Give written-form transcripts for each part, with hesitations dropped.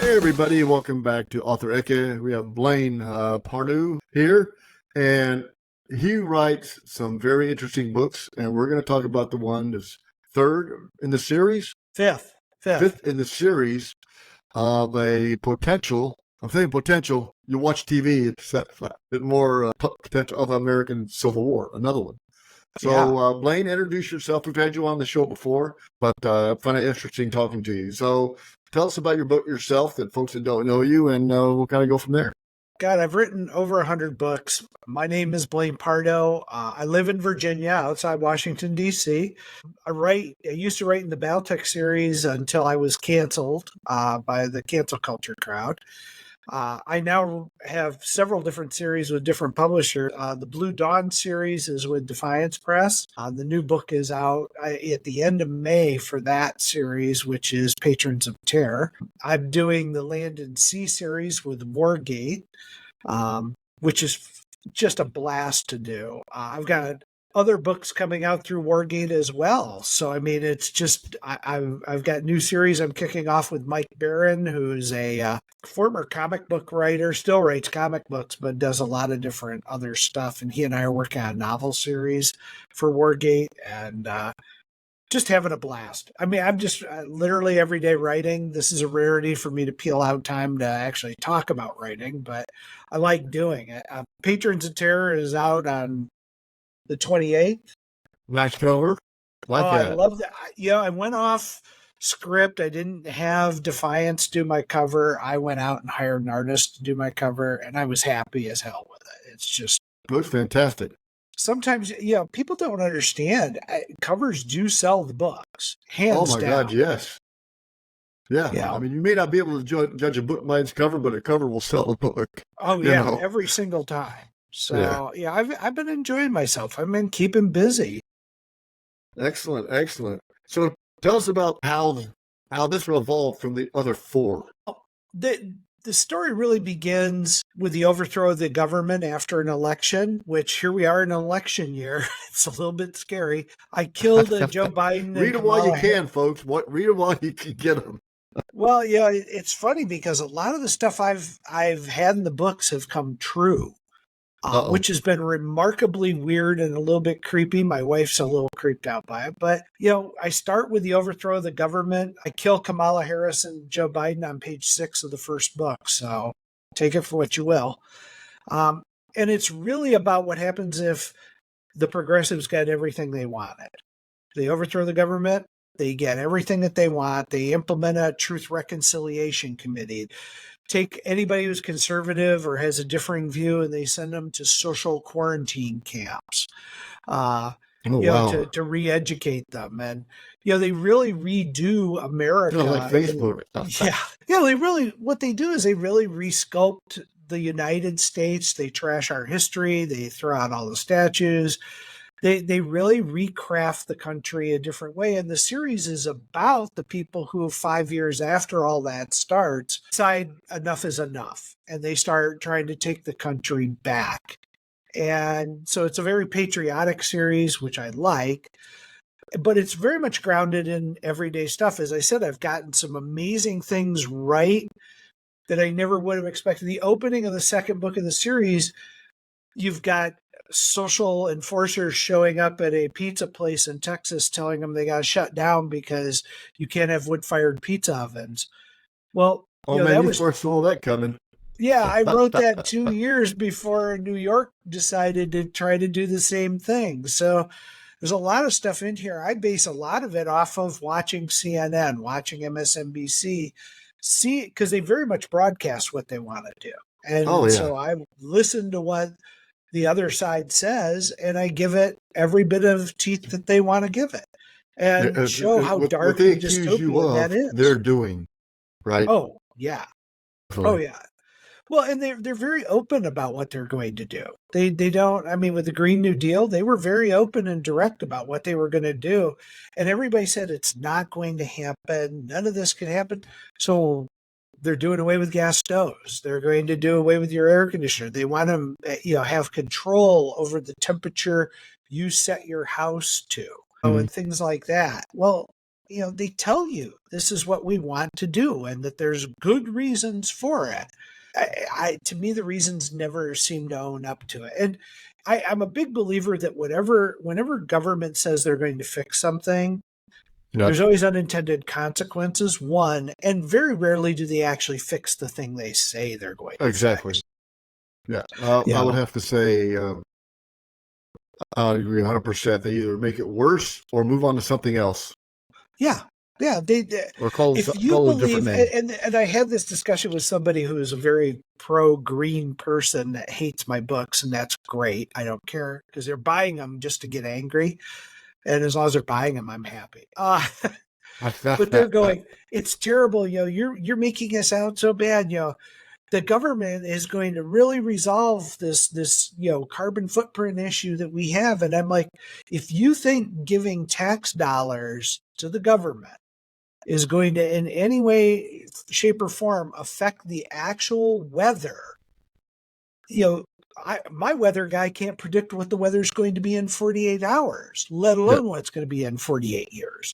Hey everybody, welcome back to Author Eke. We have Blaine Perdue here, and he writes some very interesting books, and we're going to talk about the one that's third in the series, Fifth. fifth in the series of a potential. I'm saying potential. You watch TV, it's that bit more potential of American Civil War. Another one. So, Blaine, introduce yourself. We've had you on the show before, but I find it interesting talking to you. So, tell us about your book yourself, that folks that don't know you, and we'll kind of go from there. God, I've written over 100 books. My name is Blaine Perdue. I live in Virginia, outside Washington, D.C. I used to write in the Battletech series until I was canceled by the cancel culture crowd. I now have several different series with different publishers. The Blue Dawn series is with Defiance Press. The new book is out at the end of May for that series, which is Patrons of Terror. I'm doing the Land and Sea series with Wargate, which is just a blast to do. I've got other books coming out through Wargate as well. So, I mean, it's just, I've got new series I'm kicking off with Mike Barron, who's a former comic book writer, still writes comic books, but does a lot of different other stuff. And he and I are working on a novel series for Wargate, and just having a blast. I mean, I'm just literally every day writing. This is a rarity for me to peel out time to actually talk about writing, but I like doing it. Patrons of Terror is out on the 28th. Nice cover. I love that. I went off script. I didn't have Defiance do my cover. I went out and hired an artist to do my cover, and I was happy as hell with it. It's just... It was fantastic. Sometimes, people don't understand. Covers do sell the books, hands down. Oh, my God, yes. Yeah. I mean, you may not be able to judge a book by its cover, but a cover will sell a book. Oh, yeah, every single time. So, I've been enjoying myself. I've been keeping busy. Excellent. So tell us about how this will evolve from the other four. The story really begins with the overthrow of the government after an election, which here we are in an election year. It's a little bit scary. I killed Joe Biden. Read them while you can, folks. Read them while you can get them. Well, it's funny because a lot of the stuff I've had in the books have come true. Which has been remarkably weird and a little bit creepy. My wife's a little creeped out by it. But, I start with the overthrow of the government. I kill Kamala Harris and Joe Biden on page 6 of the first book. So take it for what you will. And it's really about what happens if the progressives get everything they wanted. They overthrow the government. They get everything that they want. They implement a truth reconciliation committee. Take anybody who's conservative or has a differing view, and they send them to social quarantine camps, to re-educate them. And, they really redo America. Like Facebook. What they do is they really resculpt the United States. They trash our history. They throw out all the statues. They really recraft the country a different way. And the series is about the people who 5 years after all that starts decide enough is enough. And they start trying to take the country back. And so it's a very patriotic series, which I like. But it's very much grounded in everyday stuff. As I said, I've gotten some amazing things right that I never would have expected. The opening of the second book in the series, you've got social enforcers showing up at a pizza place in Texas telling them they got to shut down because you can't have wood-fired pizza ovens. Well, you foresaw that coming. Yeah, I wrote that 2 years before New York decided to try to do the same thing. So there's a lot of stuff in here. I base a lot of it off of watching CNN, watching MSNBC, because they very much broadcast what they want to do. And so I listen to what the other side says, and I give it every bit of teeth that they want to give it, and show how dark and dystopian that is. They're doing, right? Oh, yeah. Well, and they're very open about what they're going to do. They don't, with the Green New Deal, they were very open and direct about what they were going to do. And everybody said it's not going to happen. None of this can happen. So they're doing away with gas stoves. They're going to do away with your air conditioner. They want to, have control over the temperature you set your house to, and things like that. Well, they tell you this is what we want to do and that there's good reasons for it. To me, the reasons never seem to own up to it. And I'm a big believer that whenever government says they're going to fix something, there's always unintended consequences, one, and very rarely do they actually fix the thing they say they're going to fix. Yeah. I would have to say I agree 100%. They either make it worse or move on to something else. Yeah. Yeah. Or call if it you a believe, different name. and I had this discussion with somebody who is a very pro-green person that hates my books, and that's great. I don't care because they're buying them just to get angry. And as long as they're buying them, I'm happy. But they're going, it's terrible. You're making us out so bad. The government is going to really resolve this carbon footprint issue that we have. And I'm like, if you think giving tax dollars to the government is going to in any way, shape, or form affect the actual weather, my weather guy can't predict what the weather's going to be in 48 hours, let alone what it's going to be in 48 years.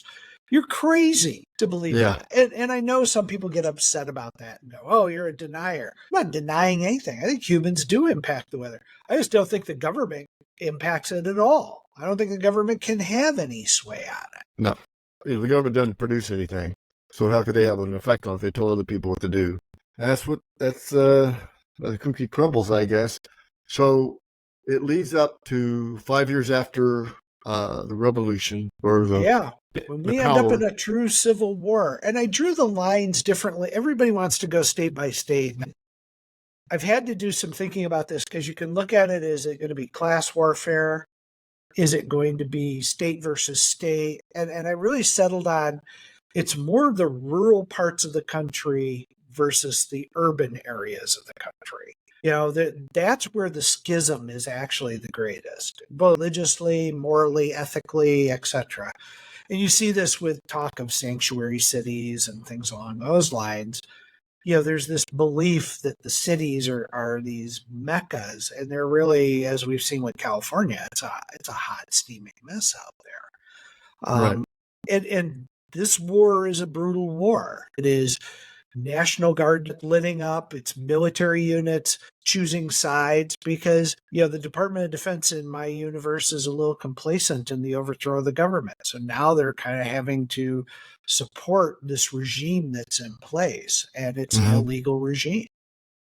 You're crazy to believe that. And I know some people get upset about that and go, oh, you're a denier. I'm not denying anything. I think humans do impact the weather. I just don't think the government impacts it at all. I don't think the government can have any sway on it. No. The government doesn't produce anything. So how could they have an effect on it if they told other people what to do? That's the cookie crumbles, I guess. So it leads up to 5 years after the revolution or the when we end up in a true civil war. And I drew the lines differently. Everybody wants to go state by state. I've had to do some thinking about this because you can look at it. Is it going to be class warfare? Is it going to be state versus state? And I really settled on it's more the rural parts of the country versus the urban areas of the country. That's where the schism is actually the greatest, both religiously, morally, ethically, etc. And you see this with talk of sanctuary cities and things along those lines. There's this belief that the cities are these meccas, and they're really, as we've seen with California, it's a hot, steaming mess out there. And this war is a brutal war. It is National Guard litting up, it's military units choosing sides because, the Department of Defense in my universe is a little complacent in the overthrow of the government. So now they're kind of having to support this regime that's in place, and it's an illegal regime.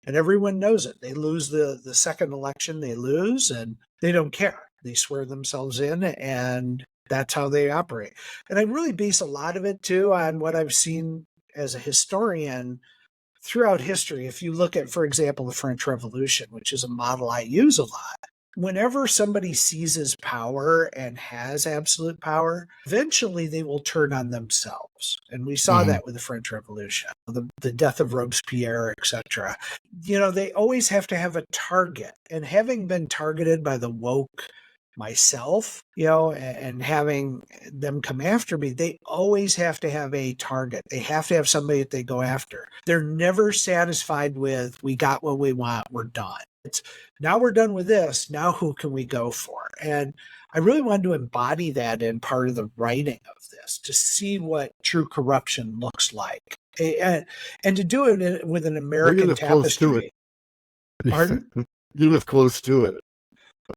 And everyone knows it. They lose the second election, they lose, and they don't care. They swear themselves in, and that's how they operate. And I really base a lot of it, too, on what I've seen as a historian throughout history. If you look at, for example, the French Revolution, which is a model I use a lot, whenever somebody seizes power and has absolute power, eventually they will turn on themselves. And we saw that with the French Revolution, the death of Robespierre, etc. They always have to have a target. And having been targeted by the woke myself, and having them come after me, they always have to have a target. They have to have somebody that they go after. They're never satisfied with, we got what we want, we're done. It's now we're done with this. Now who can we go for? And I really wanted to embody that in part of the writing of this, to see what true corruption looks like, and to do it with an American tapestry. Pardon? You live close to it.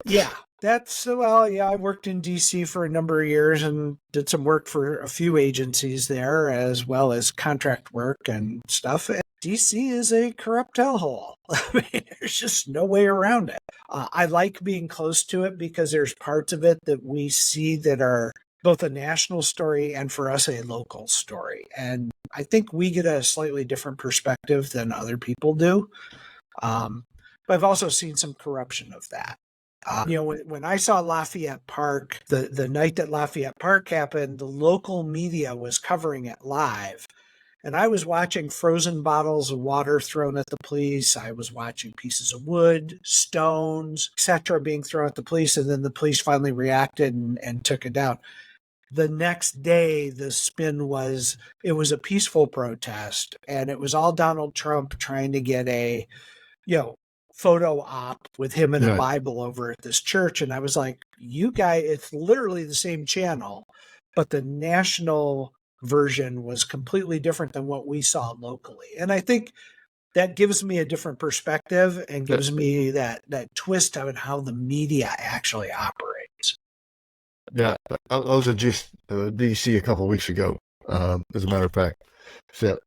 Yeah. I worked in D.C. for a number of years and did some work for a few agencies there, as well as contract work and stuff. And D.C. is a corrupt hellhole. There's just no way around it. I like being close to it because there's parts of it that we see that are both a national story and for us a local story. And I think we get a slightly different perspective than other people do. But I've also seen some corruption of that. When I saw Lafayette Park, the night that Lafayette Park happened, the local media was covering it live. And I was watching frozen bottles of water thrown at the police. I was watching pieces of wood, stones, etc. being thrown at the police. And then the police finally reacted and took it down. The next day, the spin was, it was a peaceful protest. And it was all Donald Trump trying to get a, photo op with him and a Bible over at this church. And I was like, you guys, it's literally the same channel, but the national version was completely different than what we saw locally. And I think that gives me a different perspective and gives me that twist on how the media actually operates. Yeah, I was in DC a couple of weeks ago, as a matter of fact. So,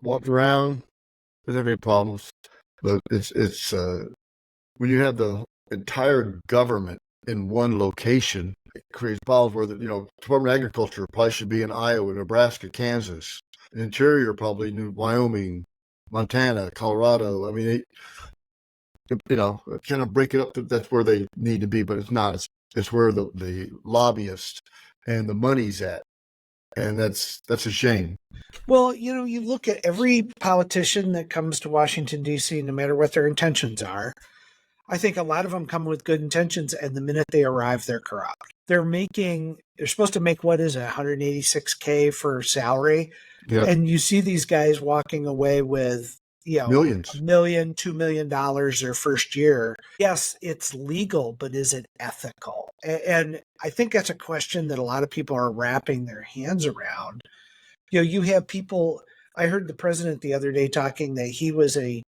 walked around, didn't have any problems. But it's when you have the entire government in one location, it creates problems where Department of Agriculture probably should be in Iowa, Nebraska, Kansas. Interior probably New Wyoming, Montana, Colorado. I mean, kind of break it up. That's where they need to be, but it's not. It's where the lobbyists and the money's at, and that's a shame. Well, you look at every politician that comes to Washington, D.C., no matter what their intentions are. I think a lot of them come with good intentions, and the minute they arrive, they're corrupt. They're supposed to make, what is it, $186K for salary? Yeah. And you see these guys walking away with, millions, $1 million, $2 million their first year. Yes, it's legal, but is it ethical? And I think that's a question that a lot of people are wrapping their hands around. You have people. I heard the president the other day talking that he was a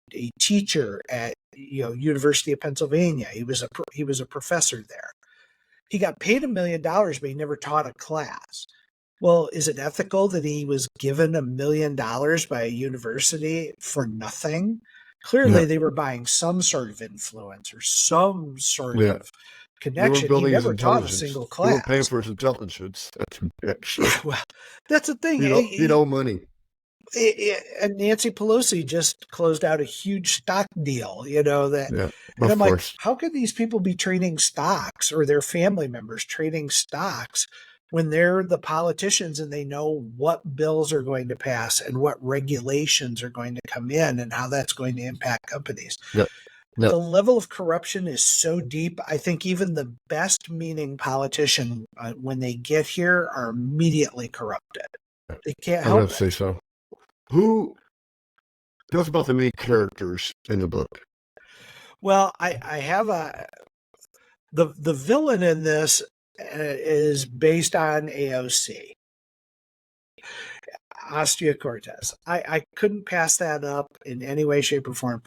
teacher at University of Pennsylvania. He was a professor there. He got paid $1 million, but he never taught a class. Well, is it ethical that he was given $1 million by a university for nothing? Clearly, they were buying some sort of influence or some sort of connection. He never taught a single class. They were paying for his intelligence. Well, that's the thing. You know money. And Nancy Pelosi just closed out a huge stock deal, and I'm like, how can these people be trading stocks, or their family members trading stocks, when they're the politicians and they know what bills are going to pass and what regulations are going to come in and how that's going to impact companies? Yep. The level of corruption is so deep. I think even the best meaning politician, when they get here, are immediately corrupted. They can't help it. I would say so. Who tell us about the main characters in the book? Well, I have the villain in this is based on AOC, Osteo-Cortez. I couldn't pass that up in any way, shape, or form.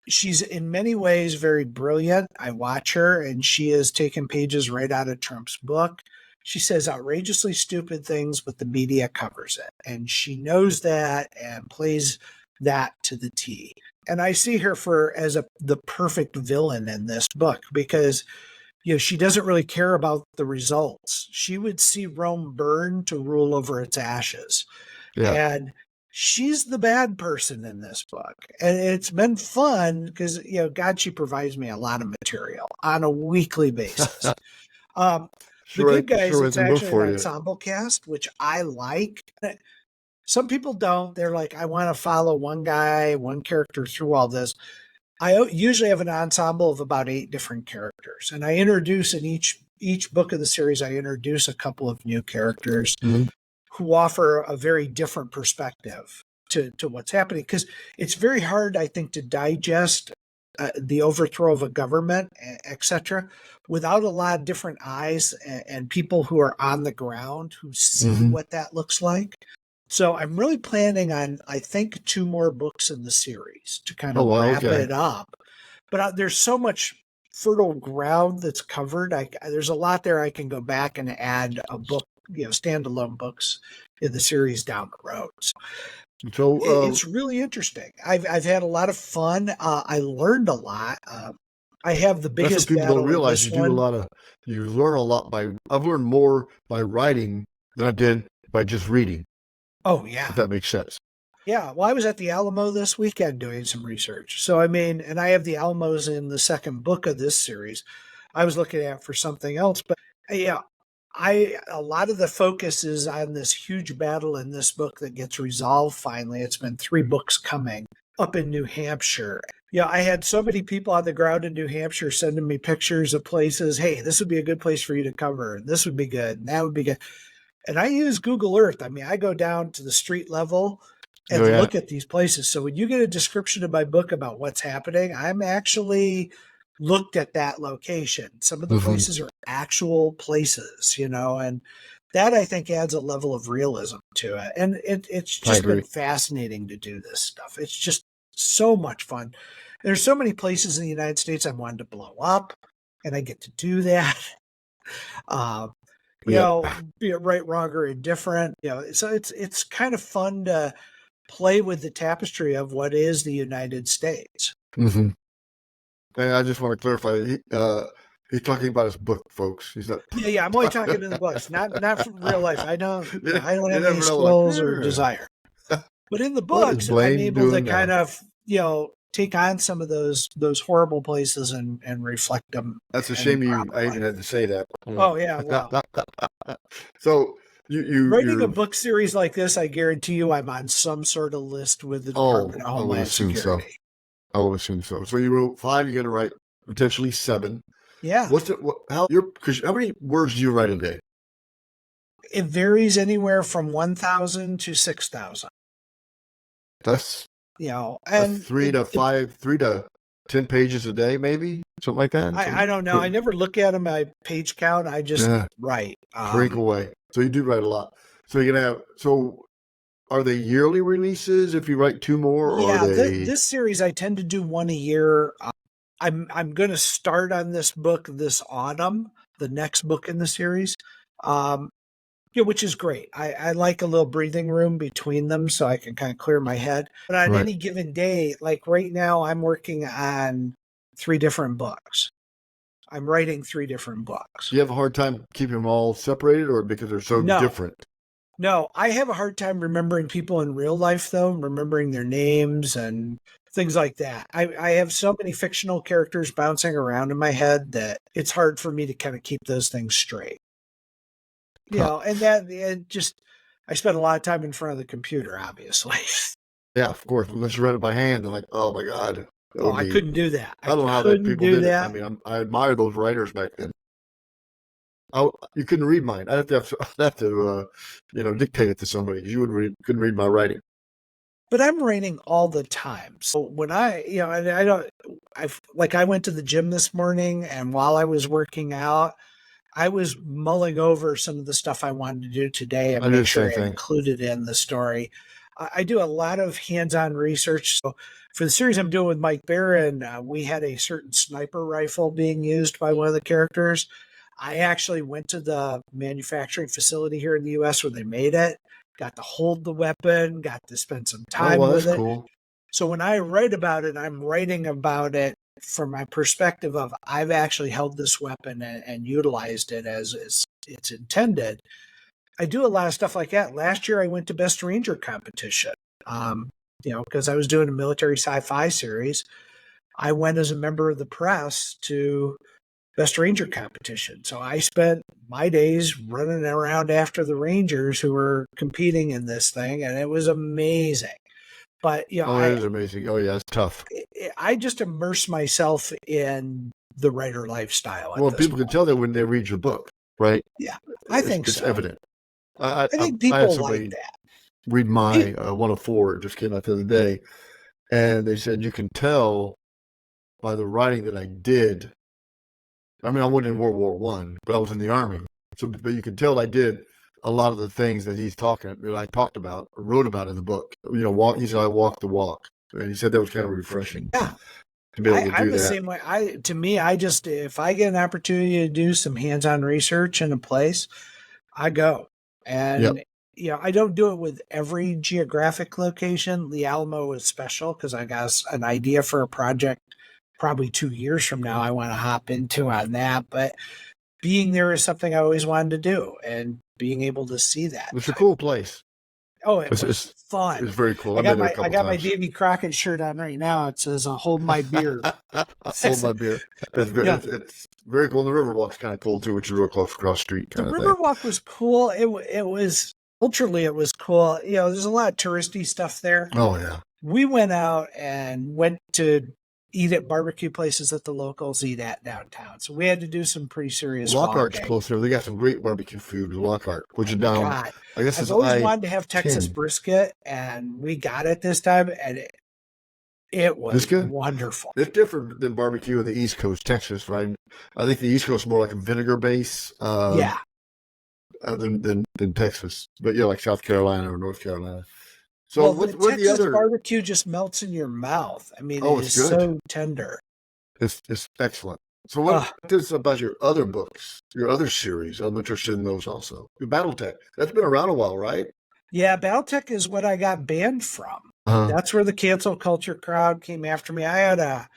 She's in many ways very brilliant. I watch her, and she has taken pages right out of Trump's book. She says outrageously stupid things, but the media covers it. And she knows that and plays that to the T. And I see her as the perfect villain in this book, because she doesn't really care about the results. She would see Rome burn to rule over its ashes. Yeah. And she's the bad person in this book. And it's been fun because, God, she provides me a lot of material on a weekly basis. The good guys, it's actually an ensemble cast, which I like. Some people don't. They're like, I want to follow one guy, one character through all this. I usually have an ensemble of about 8 different characters. And I introduce in each book of the series, I introduce a couple of new characters who offer a very different perspective to what's happening. Because it's very hard, I think, to digest the overthrow of a government, etc., without a lot of different eyes and people who are on the ground who see what that looks like. So I'm really planning on, I think, 2 more books in the series to kind of wrap it up. But there's so much fertile ground that's covered. There's a lot there I can go back and add a book, standalone books in the series down the road. So it's really interesting. I've had a lot of fun. I learned a lot. I have the biggest. That's what people don't realize. You learn a lot I've learned more by writing than I did by just reading. Oh yeah, if that makes sense. Yeah, well, I was at the Alamo this weekend doing some research. So and I have the Alamos in the second book of this series. I was looking at for something else, but yeah. A lot of the focus is on this huge battle in this book that gets resolved finally. It's been 3 books coming up in New Hampshire. I had so many people on the ground in New Hampshire sending me pictures of places. Hey, this would be a good place for you to cover. And this would be good. And that would be good. And I use Google Earth. I go down to the street level and look at these places. So when you get a description of my book about what's happening, I'm actually looked at that location. Some of the places are actual places, and that I think adds a level of realism to it. And it's just been fascinating to do this stuff. It's just so much fun. There's so many places in the United States I wanted to blow up, and I get to do that. You know, be it right, wrong, or indifferent. You know, so it's kind of fun to play with the tapestry of what is the United States. Mm-hmm. And I just want to clarify, he's talking about his book, folks. He's not. Yeah. I'm only talking in the books, not from real life. I don't have any skills or desire. But in the books, I'm able to kind of, take on some of those horrible places and reflect them. That's a shame I even had to say that. Oh yeah. Wow. So you writing a book series like this, I guarantee you, I'm on some sort of list with the Department of Homeland Security. I will assume so. So you wrote 5. You're going to write potentially 7. Yeah. How many words do you write a day? It varies anywhere from 1,000 to 6,000. That's and 3 to 10 pages a day, maybe something like that. I don't know. I never look at my page count. I just write. Break away. So you do write a lot. So you're gonna have. So are they yearly releases? If you write 2 more, or yeah, this series I tend to do 1 a year. I'm going to start on this book this autumn, the next book in the series. Which is great. I like a little breathing room between them so I can kind of clear my head. But on any given day, like right now, I'm working on 3 different books. I'm writing 3 different books. Do you have a hard time keeping them all separated, or because they're so different? No, I have a hard time remembering people in real life, though, remembering their names and things like that. I have so many fictional characters bouncing around in my head that it's hard for me to kind of keep those things straight. And I spent a lot of time in front of the computer, obviously. Yeah, of course. Unless you read it by hand, and I'm like, oh my God. I couldn't do that. I don't know how that people did it. I mean, I admire those writers back then. You couldn't read mine. I'd have to dictate it to somebody because you couldn't read my writing. But I'm writing all the time. So when I went to the gym this morning, and while I was working out, I was mulling over some of the stuff I wanted to do today and make sure I included in the story. I do a lot of hands-on research. So for the series I'm doing with Mike Barron, we had a certain sniper rifle being used by one of the characters. I actually went to the manufacturing facility here in the U.S. where they made it, got to hold the weapon, got to spend some time with it. Cool. So when I write about it, I'm writing about it from my perspective of I've actually held this weapon and utilized it as it's intended. I do a lot of stuff like that. Last year I went to Best Ranger competition, because I was doing a military sci-fi series. I went as a member of the press to Best Ranger competition. So I spent my days running around after the Rangers who were competing in this thing, and it was amazing. But it is amazing. Oh yeah, it's tough. I just immerse myself in the writer lifestyle. Well, people can tell that when they read your book, right? Yeah, I think it's so. Evident. I think people like that. Read my 104. It just came out the other day, and they said you can tell by the writing that I did. I mean, I wasn't in World War I, but I was in the Army. So, but you can tell I did a lot of the things that I talked about or wrote about in the book. He said I walked the walk, and he said that was kind of refreshing. Yeah, to be able to do I'm the that. same way. If I get an opportunity to do some hands-on research in a place, I go. And I don't do it with every geographic location. The Alamo is special because I got an idea for a project. Probably 2 years from now, I want to hop into on that. But being there is something I always wanted to do, and being able to see that. It's a cool place. Oh, it's fun. It's very cool. I got my Davy Crockett shirt on right now. It says "Hold my beer." Hold my beer. It's very cool. The Riverwalk's kind of cool too, which is real close across the street. The Riverwalk was cool. It was culturally it was cool. There's a lot of touristy stuff there. Oh yeah. We went out and went to eat at barbecue places that the locals eat at downtown. So we had to do some pretty serious Lockhart's closer. They got some great barbecue food in Lockhart, which is down. God. I guess I've always wanted to have Texas brisket, and we got it this time, and it was wonderful. It's different than barbecue in the East Coast, Texas, right? I think the East Coast is more like a vinegar base. than Texas, but yeah, like South Carolina or North Carolina. So Well, the what the Texas other? barbecue just melts in your mouth. I mean, it Oh, it's is good. so tender. It's excellent. So what Uh, is about your other books, your other series? I'm interested in those also. Your BattleTech. That's been around a while, right? yeah, Battletech is what I got banned from. Uh-huh. That's where the cancel culture crowd came after me. I had a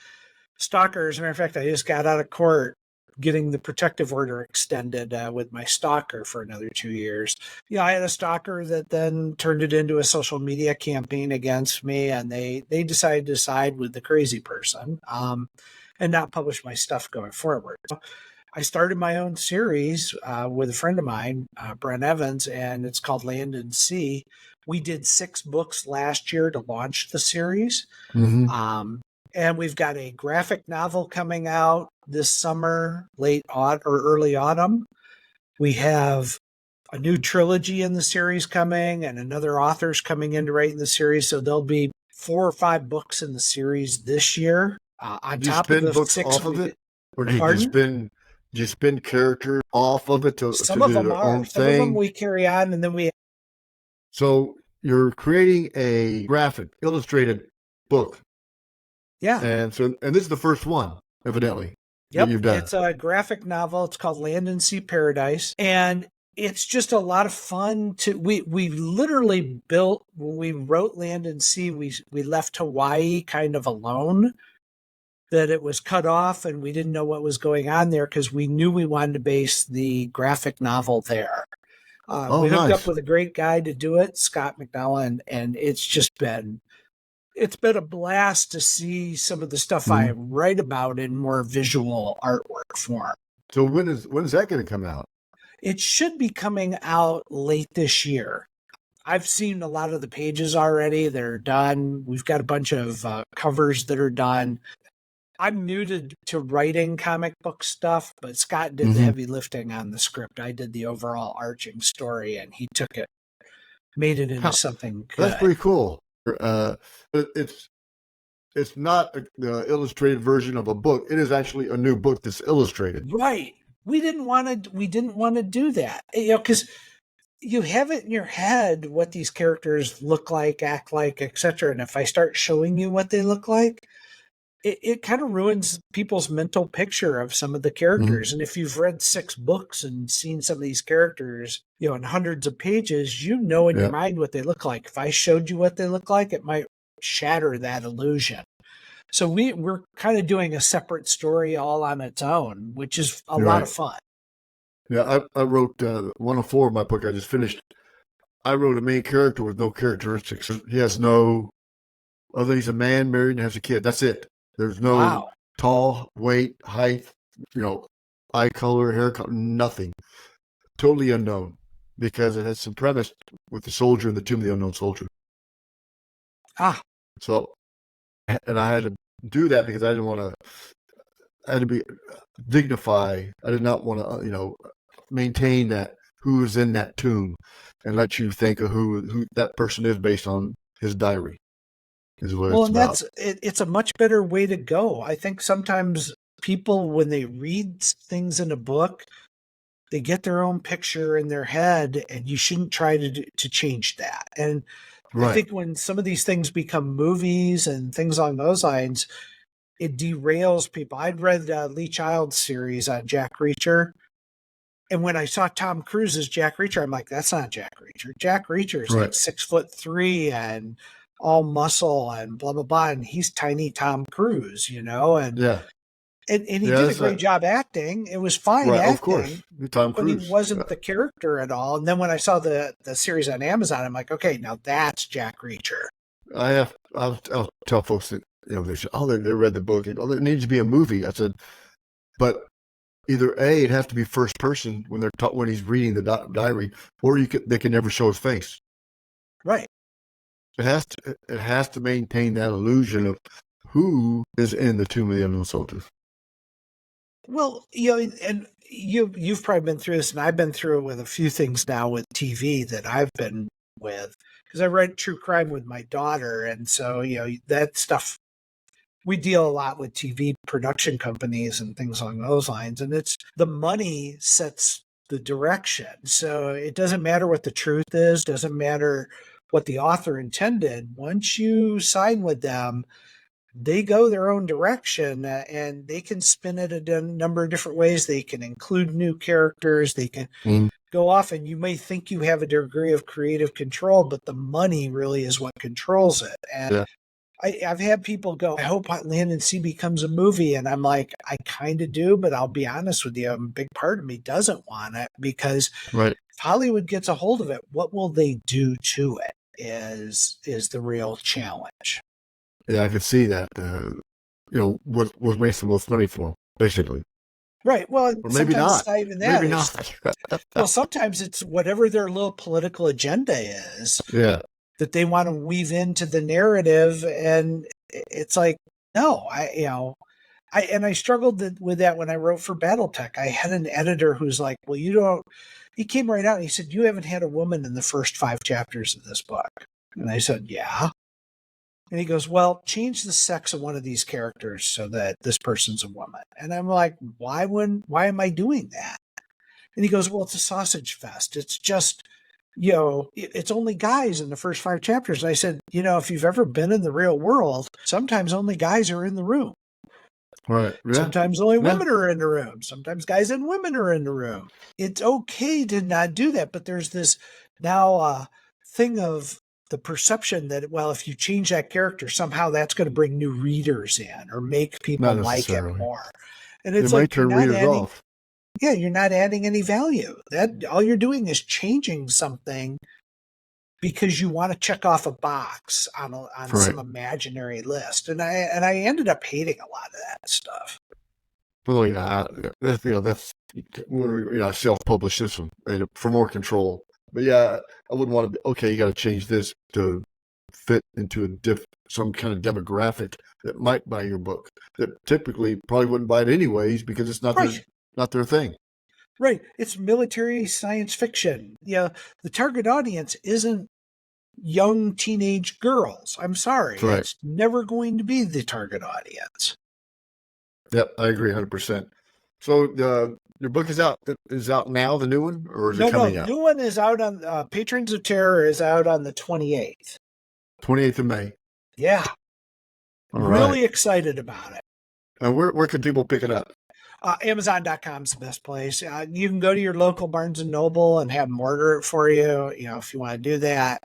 stalker. As a matter of fact, I just got out of court getting the protective order extended with my stalker for another 2 years. Yeah, I had a stalker that then turned it into a social media campaign against me, and they decided to side with the crazy person and not publish my stuff going forward. So I started my own series with a friend of mine, Brent Evans, and it's called Land and Sea. We did 6 books last year to launch the series. Mm-hmm. And we've got a graphic novel coming out this summer, late autumn or early autumn. We have a new trilogy in the series coming, and another author's coming in to write in the series. So there'll be 4 or 5 books in the series this year, on Do you top of spin the books 6 off of we it, did. or do you Pardon? spin? Do you spin characters off of it to Some of do them their are. own Some of them thing? we carry on, and then we. So you're creating a graphic, illustrated book, Yeah. and this is the first one, evidently, that Yep. you've done. It's a graphic novel. It's called Land and Sea Paradise. And it's just a lot of fun to we literally built when we wrote Land and Sea, we left Hawaii kind of alone, that it was cut off and we didn't know what was going on there because we knew we wanted to base the graphic novel there. Oh, We hooked up nice. with a great guy to do it, Scott McNally, and it's been a blast to see some of the stuff I Mhm. write about in more visual artwork form. So when is that going to come out? It should be coming out late this year. I've seen a lot of the pages already. They're done. We've got a bunch of covers that are done. I'm new to writing comic book stuff, but Scott did the Mm-hmm. heavy lifting on the script. I did the overall arching story, and he took it, made it into something That's good. pretty cool. Uh, it's not the illustrated version of a book. It is actually a new book that's illustrated. Right. We didn't want to do that. Because you have it in your head what these characters look like, act like, etc. And if I start showing you what they look like, it kind of ruins people's mental picture of some of the Mm-hmm. characters. And if you've read 6 books and seen some of these characters, in hundreds of pages, in your Yeah. mind what they look like. If I showed you what they look like, it might shatter that illusion. So we're kind of doing a separate story all on its own, which is a You're lot right. of fun. Yeah, I wrote 104 of my book. I just finished. I wrote a main character with no characteristics. He has no, other he's a man married and has a kid. That's it. There's no Wow. tall, weight, height, eye color, hair color, nothing. Totally unknown because it has some premise with the soldier in the Tomb of the Unknown Soldier. Ah, So, and I had to do that because I didn't want to. I had to be dignify. I did not want to, maintain that who is in that tomb, and let you think of who that person is based on his diary. Is what well, it's and about. it's a much better way to go. I think sometimes people, when they read things in a book, they get their own picture in their head, and you shouldn't try to change that. And I Right. think when some of these things become movies and things along those lines, it derails people. I'd read Lee Child's series on Jack Reacher, and when I saw Tom Cruise as Jack Reacher, I'm like, that's not Jack Reacher. Jack Reacher's like Right. 6'3" and all muscle and blah blah blah, and he's tiny Tom Cruise, and Yeah. and he Yeah. did a That's great job acting. It was fine right. Of acting, course, Tom but he Cruise. wasn't the character at all. And then when I saw the series on Amazon, I'm like, okay, now that's Jack Reacher. I'll tell folks that they say, oh, they read the book. Oh, there needs to be a movie. I said, but either A, it has to be first person when when he's reading the diary, or they can never show his face. Right. It has to maintain that illusion of who is in the Tomb of the Unknown Soldier. Well, and you've probably been through this, and I've been through it with a few things now with TV that I've been with, because I read true crime with my daughter, and so that stuff. We deal a lot with TV production companies and things along those lines, and it's the money sets the direction. So it doesn't matter what the truth is, doesn't matter what the author intended. Once you sign with them, they go their own direction, and they can spin it a number of different ways. They can include new characters. They can go off, and you may think you have a degree of creative control, but the money really is what controls it. And I've had people go, I hope Land and Sea becomes a movie. And I'm like, I kind of do, but I'll be honest with you, a big part of me doesn't want it, because if Hollywood gets a hold of it, what will they do to it is the real challenge. Yeah, I can see that. What makes the most money for them, basically. Right. Well, or maybe not. Not even that. Maybe not. Well, sometimes it's whatever their little political agenda is. Yeah. That they want to weave into the narrative, and it's like, no, I struggled with that when I wrote for Battletech. I had an editor who's like, well, he came right out and he said, you haven't had a woman in the first 5 chapters of this book. And I said, yeah. And he goes, well, change the sex of one of these characters so that this person's a woman. And I'm like, why am I doing that? And he goes, well, it's a sausage fest. It's just, it's only guys in the first 5 chapters. And I said, if you've ever been in the real world, sometimes only guys are in the room. Right. Yeah. Sometimes only women are in the room. Sometimes guys and women are in the room. It's okay to not do that. But there's this now thing of the perception that, well, if you change that character, somehow that's going to bring new readers in or make people like it more. And it's like, turn readers off. Yeah, you're not adding any value. That all you're doing is changing something because you want to check off a box on some imaginary list. And I ended up hating a lot of that stuff. Well, yeah, that's self-publish this one for more control. But yeah, I wouldn't want to be, okay, you got to change this to fit into some kind of demographic that might buy your book, that typically probably wouldn't buy it anyways because it's not their thing. Right. It's military science fiction. Yeah. The target audience isn't young teenage girls. I'm sorry. Right. It's never going to be the target audience. Yep, I agree 100%. So your book is out now, the new one, or is it coming out? No, the new one is out on Patrons of Terror is out on the 28th. 28th of May. Yeah. Really excited about it. And where can people pick it up? Amazon.com is the best place. You can go to your local Barnes & Noble and have them order it for you, if you want to do that.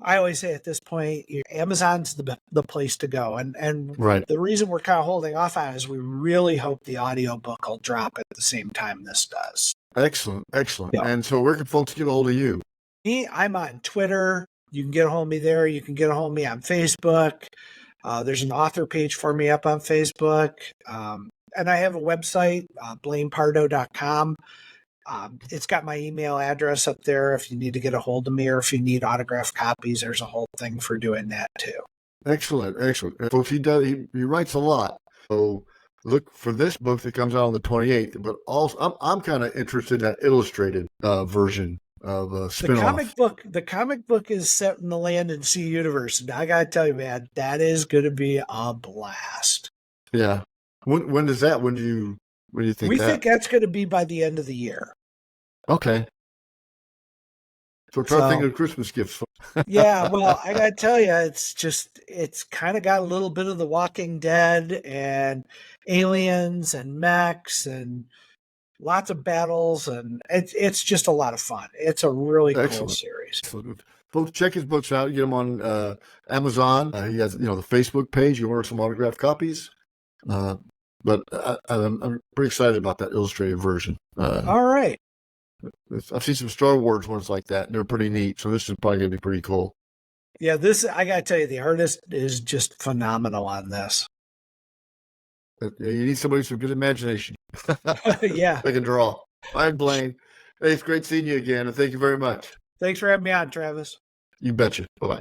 I always say at this point, Amazon's the place to go. And the reason we're kind of holding off on it is we really hope the audiobook will drop at the same time this does. Excellent. Yeah. And so where can folks get a hold of you? Me, I'm on Twitter. You can get a hold of me there. You can get a hold of me on Facebook. There's an author page for me up on Facebook. And I have a website, BlainePardue.com. It's got my email address up there if you need to get a hold of me, or if you need autographed copies. There's a whole thing for doing that too. Excellent. So if he writes a lot. So look for this book that comes out on the 28th. But also, I'm kind of interested in that illustrated version of a spinoff. The comic book is set in the Land and Sea universe, and I gotta tell you, man, that is going to be a blast. Yeah. When does that? When do you think? We think that's going to be by the end of the year. Okay. So try to think of Christmas gifts. Yeah, well, I got to tell you, it's kind of got a little bit of The Walking Dead and aliens and mechs and lots of battles, and it's just a lot of fun. It's a really cool series. Excellent. Folks, check his books out. You get them on Amazon. He has the Facebook page. You order some autographed copies. But I'm pretty excited about that illustrated version. All right. I've seen some Star Wars ones like that, and they're pretty neat. So this is probably going to be pretty cool. Yeah, I got to tell you, the artist is just phenomenal on this. You need somebody with some good imagination. Yeah. They can draw. All right, Blaine. Hey, it's great seeing you again, and thank you very much. Thanks for having me on, Travis. You betcha. Bye-bye.